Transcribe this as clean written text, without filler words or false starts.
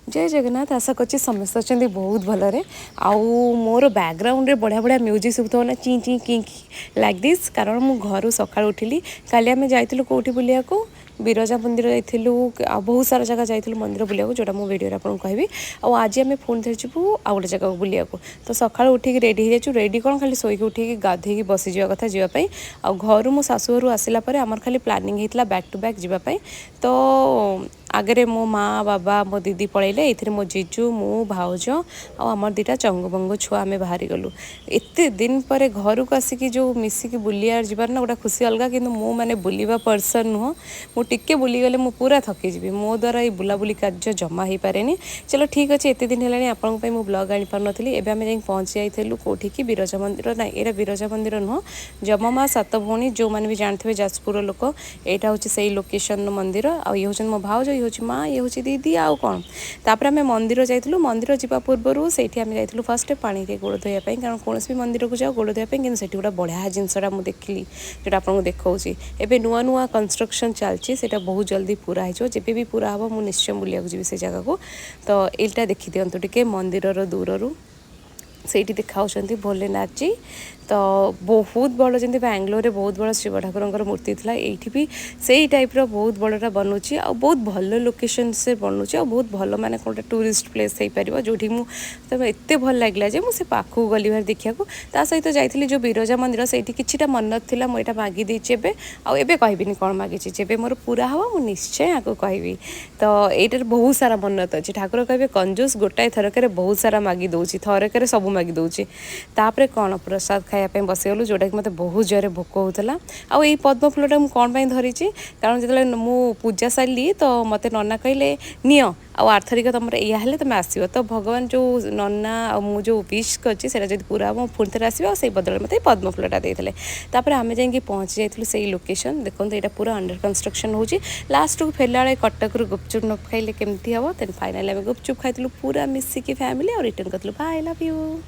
जय जगन्नाथ आशा कर समस्त अच्छा बहुत भलरे आउ मोर बैकग्राउंड रे बढ़िया बढ़िया म्यूजिक शुभुव ना ची ची कि लाइक दिस कारण मु घर सका उठिली काली आम जाइलु कौटी बुलिया को बिरजा मंदिर जाइलु बहुत सारा जगह जाइलु मंदिर बुलिया जोटा मो वीडियो आपको कहबी आज आम पुणी थे जीवु आ गए जगह बुलिया तो सका उठिक रेडी हो रेडी कौन खाली शोक उठिक गाधे बसी जावा कथा जावाई आ घर मो शाशु घर आसला आमर खाली प्लानिंग होता बैक टू बैक जावाई तो आगे मो माँ बाबा मो दीदी पलैले ये मो जीजू मु भाउज आमर दुटा चंगबंग छुआ आम बाहरी गलु एत दिन पर घर को आसिक जो मिसिक बुलिया जीवार ना गोटा खुशी अलग कि मु मैंने बुलवा पर्सन नुह मुझे बुलीगले मु पूरा थकीजी मो द्वारा ये बुलाबुली कार्य जमा हो पारे चलो ठीक अच्छे एत दिन है आपंपाई मुझे ब्लग आनी पार नी एवं आम पहुँची जाइलु कौटिकी बिरजा मंदिर ना ये बिरजा मंदिर नुह जममा सात भौणी जो मैंने भी जानते जाजपुर लोक यहाँ हूँ से लोकेशन मंदिर आ ये हूँ मो भाउज ये हूँ माँ ये हूँ दीदी आउ कौन तापर आम मंदिर जाइलु मंदिर जावा पूर्व से जाइलु फर्स्ट पानी रे गोड़ धोयापाई कारण कौन भी मंदिर को जाओ गोड़ धोयापाई कि गोटे बढ़िया जिनसा मुझे देखली जोटा आपको देखा एवं नुआ नुआ कंस्ट्रक्शन चलती से बहुत जल्दी पूरा हो जब भी पूरा हम मुझे निश्चय बुलिया जी से जगह को तो यहाँ देखी दिंतु टे मंदिर दूर से देखा भोलेनाथ जी तो बहुत बड़ जमी बांग्लोर में बहुत बड़ शिव ठाकुर मूर्ति था ये भी से टाइप्र बहुत बड़ा बनूची आ बहुत भल लोकेशन से बनूची आ बहुत भल माने गोटे टूरिस्ट प्लेस हो पार जो मुझे एत भल लगे जे मुझे पाखक गली भार देखा ता सहित जाइली जो बिरजा मंदिर से किसी मन्नत थी मुझे मागी देची एवं कहबी कौन मागी जब मोर पूरा हम मुझे निश्चय आपको कहबी तो यहाँ बहुत सारा मन्नत अच्छी ठाकुर कहे कंजूस गोटाए थरक बहुत सारा मागी दूसरी थरक सब मागी दूसरी तापर कौन प्रसाद खायापी बसीगलु जोटा कि मतलब बहुत जोरे भोक होता आउ ये पद्म फूलटा मुझे कौन धरी कारण जो मु पूजा सारी तो मत नना कहले निय आर्थरिक तुम या तुम आसो तो भगवान जो नना मु जो विश कर पूरा हम पुणी थे आसो से बदल मत पद्म फूलटा देते तापर आम जा पहुँची जाइलु से लोकेशन देखो यहाँ पूरा अंडर कंस्ट्रक्शन हो लास्ट को फेरला बेले कटक गुपचुप न खाइले केमती हम देन फाइनाली आम गुपचुप खाइलु पूरा मिसिकी फैमिली और रिटर्न करूँ बाय लव यू।